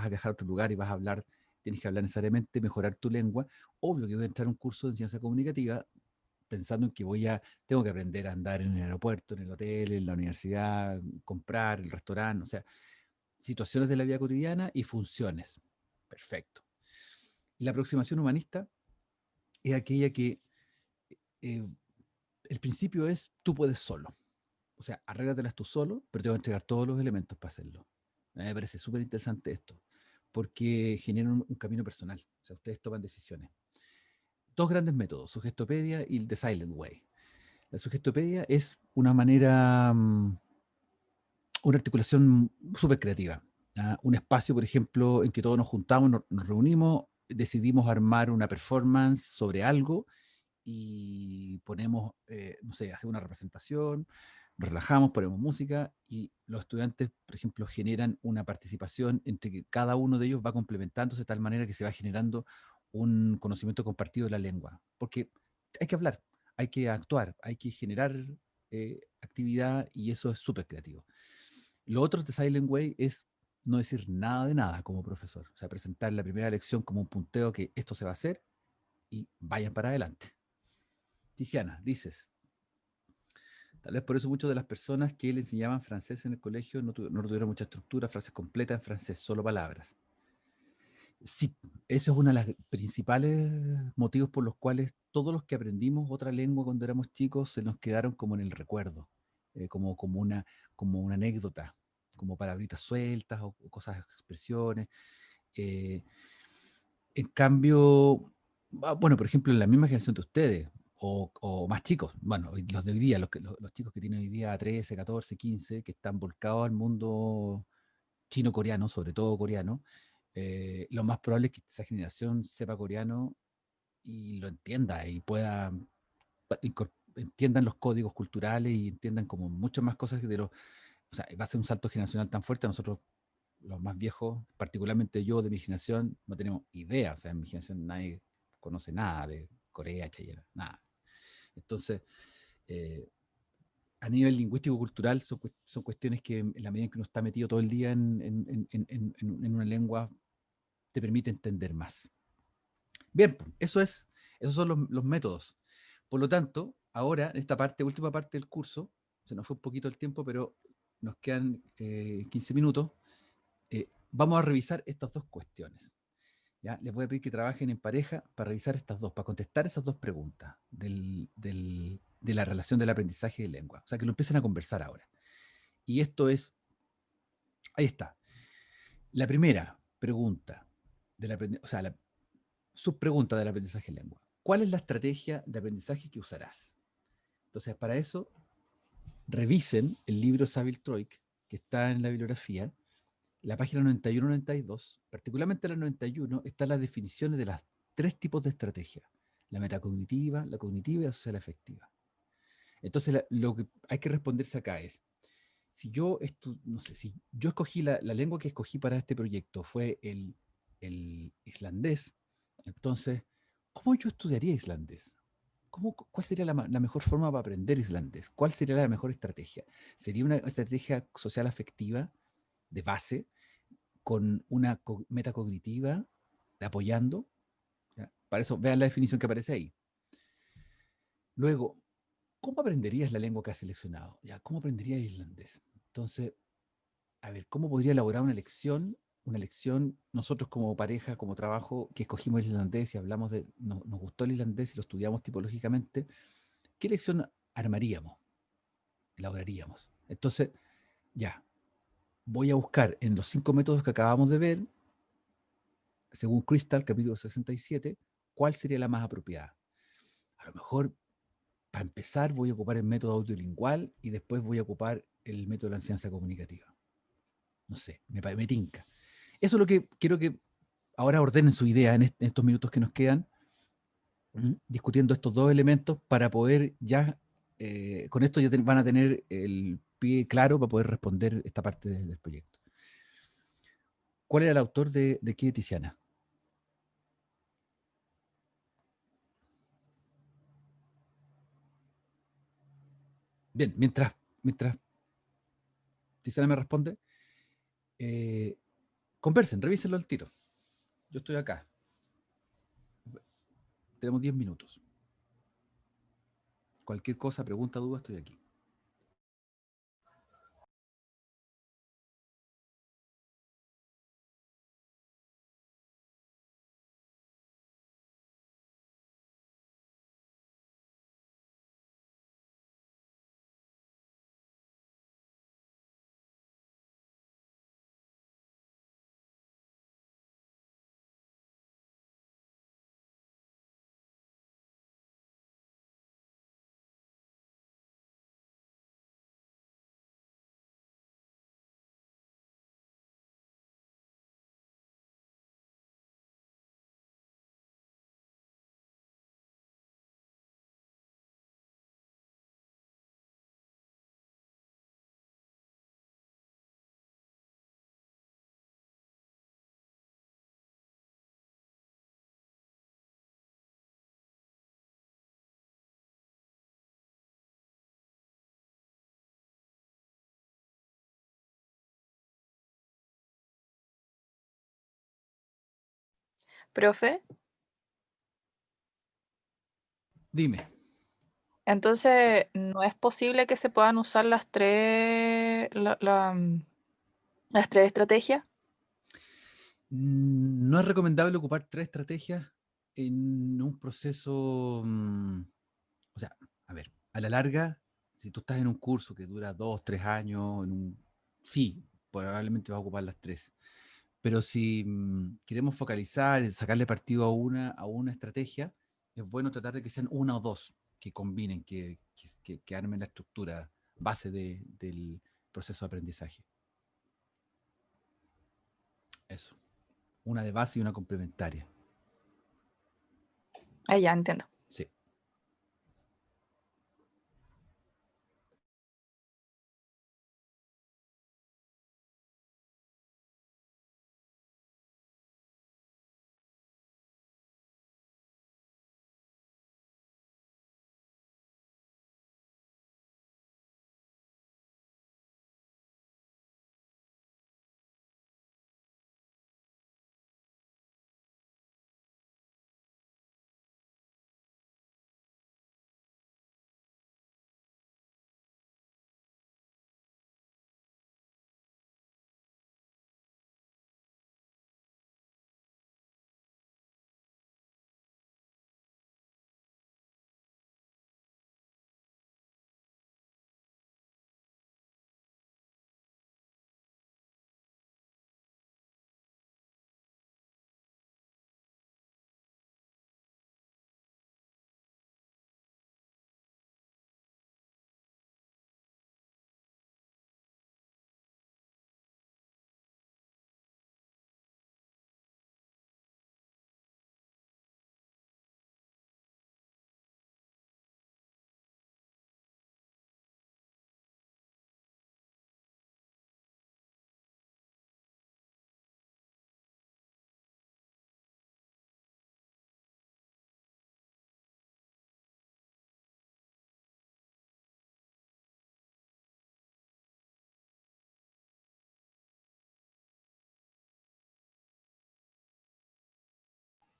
viajar a otro lugar y vas a hablar, tienes que hablar necesariamente, mejorar tu lengua. Obvio que voy a entrar a un curso de enseñanza comunicativa pensando en que tengo que aprender a andar en el aeropuerto, en el hotel, en la universidad, comprar, el restaurante, o sea, situaciones de la vida cotidiana y funciones. Perfecto. Y la aproximación humanista es aquella que el principio es tú puedes solo. O sea, arréglatelas tú solo, pero te voy a entregar todos los elementos para hacerlo. A mí me parece súper interesante esto, porque genera un camino personal. O sea, ustedes toman decisiones. Dos grandes métodos, Sugestopedia y el The Silent Way. La Sugestopedia es una manera, una articulación súper creativa. Un espacio, por ejemplo, en que todos nos juntamos, nos reunimos, decidimos armar una performance sobre algo y ponemos, no sé, hacemos una representación, nos relajamos, ponemos música y los estudiantes, por ejemplo, generan una participación entre que cada uno de ellos va complementándose de tal manera que se va generando un conocimiento compartido de la lengua. Porque hay que hablar, hay que actuar, hay que generar actividad y eso es súper creativo. Lo otro de Silent Way es no decir nada de nada como profesor. O sea, presentar la primera lección como un punteo que esto se va a hacer y vayan para adelante. Tiziana, dices, tal vez por eso muchas de las personas que le enseñaban francés en el colegio no tuvieron mucha estructura, frases completas en francés, solo palabras. Sí, ese es uno de los principales motivos por los cuales todos los que aprendimos otra lengua cuando éramos chicos se nos quedaron como en el recuerdo, como una anécdota, como palabritas sueltas o cosas, expresiones. Eh, en cambio, bueno, por ejemplo, en la misma generación de ustedes, o más chicos, bueno, los de hoy día, los chicos que tienen hoy día 13, 14, 15, que están volcados al mundo chino-coreano, sobre todo coreano, lo más probable es que esa generación sepa coreano y lo entienda y pueda, entiendan los códigos culturales y entiendan como muchas más cosas o sea, va a ser un salto generacional tan fuerte. Nosotros, los más viejos, particularmente yo de mi generación, no tenemos idea. O sea, en mi generación nadie conoce nada de Corea, Chayana, nada. Entonces, a nivel lingüístico-cultural son cuestiones que en la medida en que uno está metido todo el día en una lengua, te permite entender más. Bien, esos son los métodos. Por lo tanto, ahora, en esta última parte del curso, se nos fue un poquito el tiempo, pero nos quedan 15 minutos. Vamos a revisar estas dos cuestiones. ¿Ya? Les voy a pedir que trabajen en pareja para revisar estas dos, para contestar esas dos preguntas de la relación del aprendizaje de lengua. O sea, que lo empiecen a conversar ahora. Y esto es, ahí está. La primera pregunta, o sea, la subpregunta del aprendizaje de lengua. ¿Cuál es la estrategia de aprendizaje que usarás? Entonces, para eso, revisen el libro Saville-Troik, que está en la bibliografía, la página 91-92, particularmente la 91, están las definiciones de las 3 tipos de estrategia: la metacognitiva, la cognitiva y la social afectiva. Entonces, lo que hay que responderse acá es, si yo escogí la lengua que escogí para este proyecto fue el islandés, entonces, ¿cómo yo estudiaría islandés? ¿Cuál sería la mejor forma para aprender islandés? ¿Cuál sería la mejor estrategia? ¿Sería una estrategia social afectiva de base con una metacognitiva de apoyando? ¿Ya? Para eso, vean la definición que aparece ahí. Luego, ¿cómo aprenderías la lengua que has seleccionado? ¿Ya? ¿Cómo aprenderías islandés? Entonces, a ver, ¿cómo podría elaborar una lección una elección, nosotros como pareja, como trabajo, que escogimos el irlandés y hablamos de, nos gustó el irlandés y lo estudiamos tipológicamente, ¿qué elección armaríamos? Elaboraríamos. Entonces, ya, voy a buscar en los 5 métodos que acabamos de ver, según Crystal, capítulo 67, cuál sería la más apropiada. A lo mejor, para empezar, voy a ocupar el método audiolingual y después voy a ocupar el método de la enseñanza comunicativa. No sé, me tinca. Eso es lo que quiero que ahora ordenen su idea en estos minutos que nos quedan, discutiendo estos dos elementos para poder ya, con esto ya van a tener el pie claro para poder responder esta parte del proyecto. ¿Cuál era el autor de Kid Tiziana? Bien, mientras Tiziana me responde, conversen, revísenlo al tiro. Yo estoy acá. Tenemos 10 minutos. Cualquier cosa, pregunta, duda, estoy aquí. Profe, Dime. entonces no es posible que se puedan usar las las tres estrategias. No es recomendable ocupar 3 estrategias en un proceso, o sea, a ver, a la larga, si tú estás en un curso que dura 2, 3 años, sí, probablemente vas a ocupar las 3. Pero si queremos focalizar, sacarle partido a una estrategia, es bueno tratar de que sean una o dos que combinen, que armen la estructura base del proceso de aprendizaje. Eso. Una de base y una complementaria. Ya entiendo. Sí.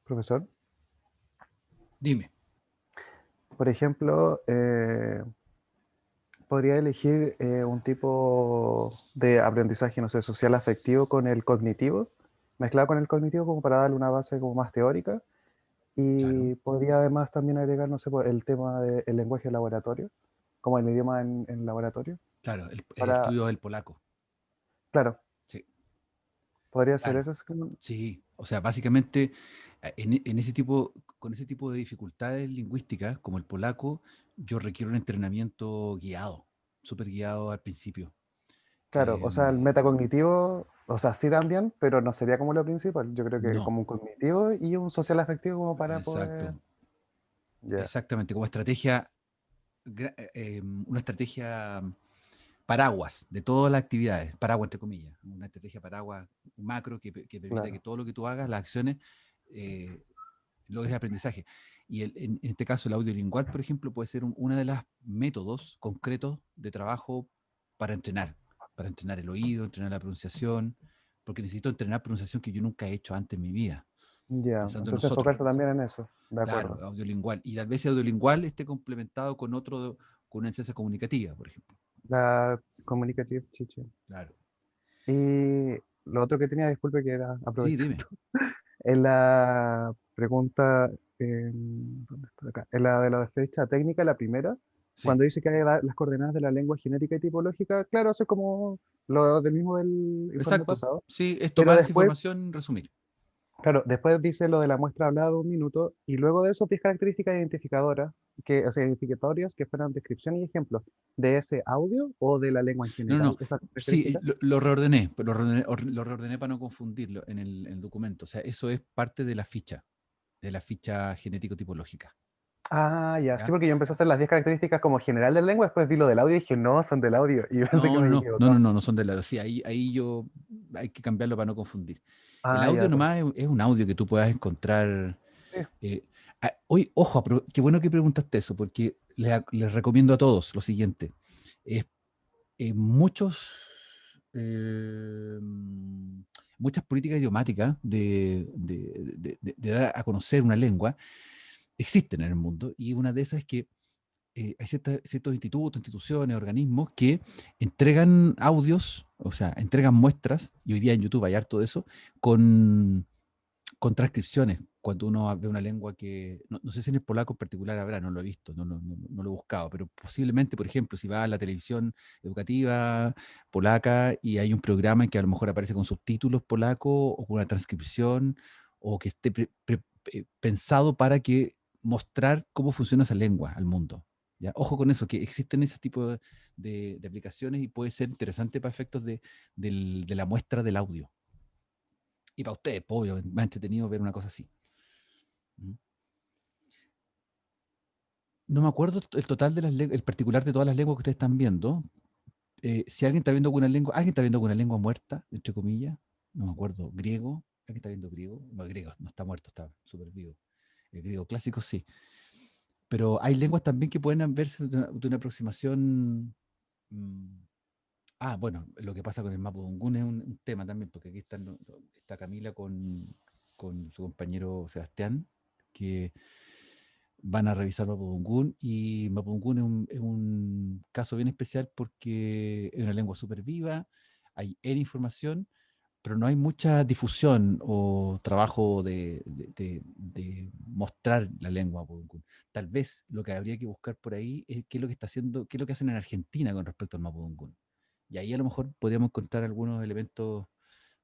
Profesor, Dime. por ejemplo, podría elegir un tipo de aprendizaje, no sé, social afectivo con el cognitivo, mezclado con el cognitivo como para darle una base como más teórica. Y podría además también agregar, no sé, el tema del lenguaje laboratorio, como el idioma en laboratorio. Claro, el Para, estudio del polaco. claro, Sí, podría ser claro. eso. Es como- Sí, o sea, básicamente en ese tipo, con ese tipo de dificultades lingüísticas, como el polaco, yo requiero un entrenamiento guiado, súper guiado al principio. Claro, o sea, el metacognitivo, o sea, sí también, pero no sería como lo principal. Yo creo que No, como un cognitivo y un social afectivo como para poder... exacto, Ya, exactamente, como estrategia, una estrategia paraguas de todas las actividades, paraguas entre comillas, una estrategia paraguas macro que permita que claro. todo lo que tú hagas, las acciones, logres aprendizaje. Y en este caso el audiolingual, por ejemplo, puede ser uno de los métodos concretos de trabajo para entrenar el oído, entrenar la pronunciación, porque necesito entrenar pronunciación que yo nunca he hecho antes en mi vida, Ya, pensando en entonces nosotros. enfocarse también en eso, de Claro, acuerdo. audiolingual. Y tal vez ese audiolingual esté complementado con con una enseñanza comunicativa, por ejemplo. La communicative teaching. Claro. Y lo otro que tenía, disculpe que era Sí, aprovechando, dime. en la pregunta, ¿dónde está acá? En la de la fecha técnica, la primera, Sí, cuando dice que hay las coordenadas de la lengua genética y tipológica, claro, eso es como lo del mismo del informe exacto. pasado, Sí, es pero tomar esa después, información, resumir. claro, después dice lo de la muestra hablada de 1 minuto, y luego de eso 10 características identificadoras, o sea, identificatorias que fueran descripción y ejemplos de ese audio o de la lengua en No, no, general, esas sí, características. lo reordené, pero lo reordené para no confundirlo en el documento. O sea, eso es parte de la ficha genético-tipológica. Ah, ya, sí, ¿Ya? porque yo empecé a hacer las 10 características como general de la lengua, después vi lo del audio y dije, no, son del audio, y pensé que No, me no, había no, no, no, equivocado. no, no son de lado. Sí, ahí yo hay que cambiarlo para no confundir. El Ah, audio ya, nomás es un audio que tú puedas encontrar. sí. Hoy, ojo, qué bueno que preguntaste eso, porque les recomiendo a todos lo siguiente. Es, muchos, muchas políticas idiomáticas de dar a conocer una lengua existen en el mundo, y una de esas es que hay ciertos institutos, instituciones, organismos que entregan audios, o sea, entregan muestras, y hoy día en YouTube hay harto de eso, con transcripciones. Cuando uno ve una lengua que, no sé si en el polaco en particular habrá, no lo he visto, no lo he buscado, pero posiblemente, por ejemplo, si va a la televisión educativa polaca y hay un programa en que a lo mejor aparece con subtítulos polacos o con una transcripción, o que esté pensado para que mostrar cómo funciona esa lengua al mundo. ¿Ya? Ojo con eso, que existen ese tipo de aplicaciones y puede ser interesante para efectos de la muestra del audio. Y para ustedes, pues, obvio, más entretenido ver una cosa así. ¿Mm? No me acuerdo el total el particular de todas las lenguas que ustedes están viendo. Si alguien está viendo alguien está viendo alguna lengua muerta, entre comillas. No me acuerdo. Griego. ¿Alguien está viendo griego? No, griego no está muerto, está súper vivo. El griego clásico sí. Pero hay lenguas también que pueden verse de una aproximación. mm, bueno, lo que pasa con el Mapudungún es un tema también, porque aquí está Camila con su compañero Sebastián, que van a revisar Mapudungún, y Mapudungún es un caso bien especial porque es una lengua súper viva, hay información, pero no hay mucha difusión o trabajo de mostrar la lengua Mapudungún. Tal vez lo que habría que buscar por ahí es qué es lo que está haciendo, qué es lo que hacen en Argentina con respecto al Mapudungún. Y ahí a lo mejor podríamos encontrar algunos elementos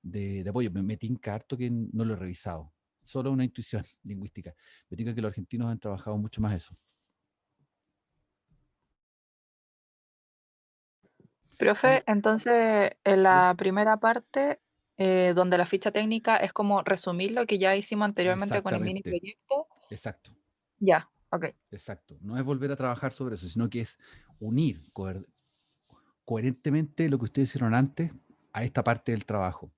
de apoyo. Me tinca harto que no lo he revisado. Solo una intuición lingüística. Me tinca que los argentinos han trabajado mucho más eso. Profe, entonces en la primera parte, donde la ficha técnica es como resumir lo que ya hicimos anteriormente con el mini Exactamente. proyecto, Exacto. ya, ok. Exacto. No es volver a trabajar sobre eso, sino que es unir coherentemente lo que ustedes hicieron antes a esta parte del trabajo.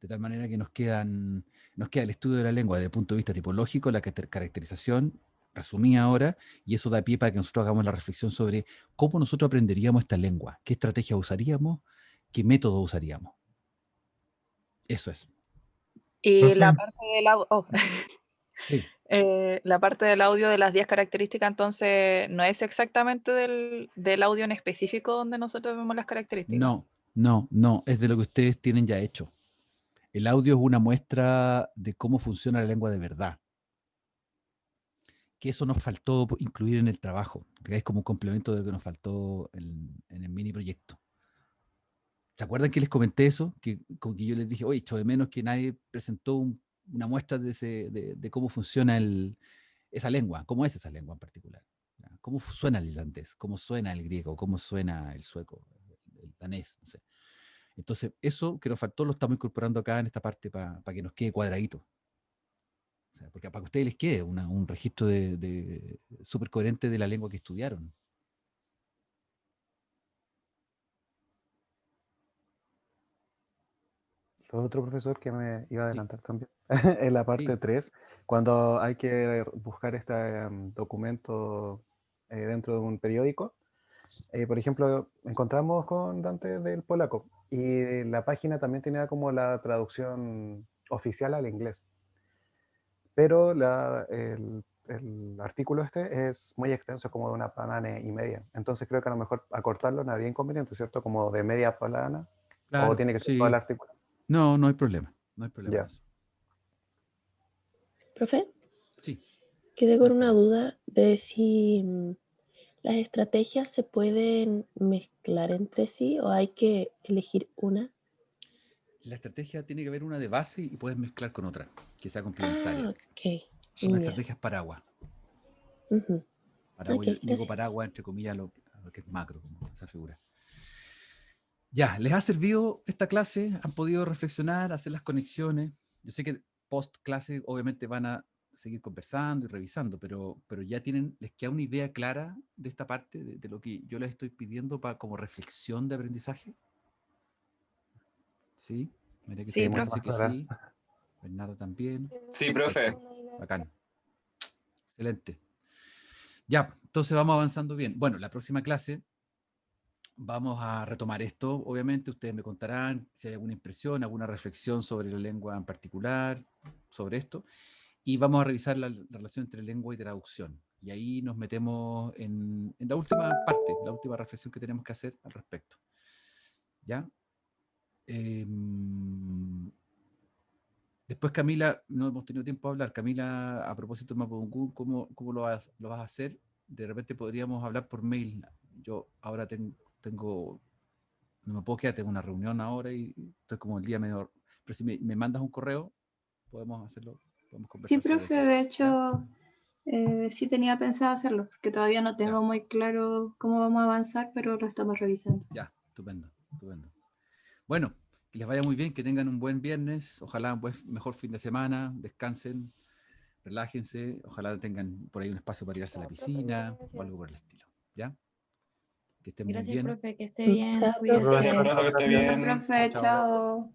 De tal manera que nos queda el estudio de la lengua desde el punto de vista tipológico, la caracterización resumida ahora, y eso da pie para que nosotros hagamos la reflexión sobre cómo nosotros aprenderíamos esta lengua, qué estrategia usaríamos, qué método usaríamos. Eso es. Y la Profe, parte del audio, Sí. La parte del audio de las 10 características, entonces, no es exactamente del audio en específico donde nosotros vemos las características. No, es de lo que ustedes tienen ya hecho. El audio es una muestra de cómo funciona la lengua de verdad. Que eso nos faltó incluir en el trabajo, que es como un complemento de lo que nos faltó en el mini proyecto. ¿Se acuerdan que les comenté eso? Como que yo les dije, oye, echo de menos que nadie presentó una muestra de cómo funciona esa lengua, cómo es esa lengua en particular. ¿Ya? ¿Cómo suena el irlandés? ¿Cómo suena el griego? ¿Cómo suena el sueco? El danés, no sé. Entonces, eso que nos faltó lo estamos incorporando acá en esta parte para que nos quede cuadradito. O sea, porque para que a ustedes les quede un registro súper coherente de la lengua que estudiaron. Lo otro, profesor, que me iba a adelantar también, en la parte 3, cuando hay que buscar este documento dentro de un periódico, por ejemplo, encontramos con Dante del polaco y la página también tenía como la traducción oficial al inglés, pero el artículo este es muy extenso, como de una plana y media, entonces creo que a lo mejor acortarlo no habría inconveniente, ¿cierto? Como de media plana, o Claro, tiene que ser todo el sí. artículo. No hay problema. No hay problema en eso. ¿Profe? Sí. Quedé con una duda de si las estrategias se pueden mezclar entre sí o hay que elegir una. La estrategia tiene que haber una de base y puedes mezclar con otra, que sea complementaria. Ah, ok. Son las Ya. estrategias paraguas. Ujú. Paraguas, Ok, yo digo gracias. paraguas entre comillas a lo que es macro, como esa figura. Ya, ¿les ha servido esta clase? ¿Han podido reflexionar, hacer las conexiones? Yo sé que post clase obviamente van a seguir conversando y revisando, pero ya les queda una idea clara de esta parte, de lo que yo les estoy pidiendo como reflexión de aprendizaje. ¿Sí? María Sí, Cristina profe. dice que sí. Bernardo también. Sí, profe. Bacán. Excelente. Ya, entonces vamos avanzando bien. Bueno, la próxima clase vamos a retomar esto, obviamente. Ustedes me contarán si hay alguna impresión, alguna reflexión sobre la lengua en particular, sobre esto. Y vamos a revisar la relación entre lengua y traducción. Y ahí nos metemos en la última parte, la última reflexión que tenemos que hacer al respecto. ¿Ya? Después, Camila, no hemos tenido tiempo de hablar. Camila, a propósito de Mapudungun, ¿cómo lo vas a hacer? De repente podríamos hablar por mail. Yo ahora tengo no me puedo quedar, tengo una reunión ahora y estoy como el día medio... Pero si me mandas un correo, podemos hacerlo, podemos conversar Sí, profe, sobre eso. de hecho, sí tenía pensado hacerlo, porque todavía no tengo muy claro cómo vamos a avanzar, pero lo estamos revisando. Ya, estupendo. Bueno, que les vaya muy bien, que tengan un buen viernes, ojalá un mejor fin de semana, descansen, relájense, ojalá tengan por ahí un espacio para irse a la piscina o algo por el estilo, ¿ya? Que estén muy Gracias, bien. profe, que esté bien, Chao, cuídense. Gracias, profe, que esté bien. Profe, chao.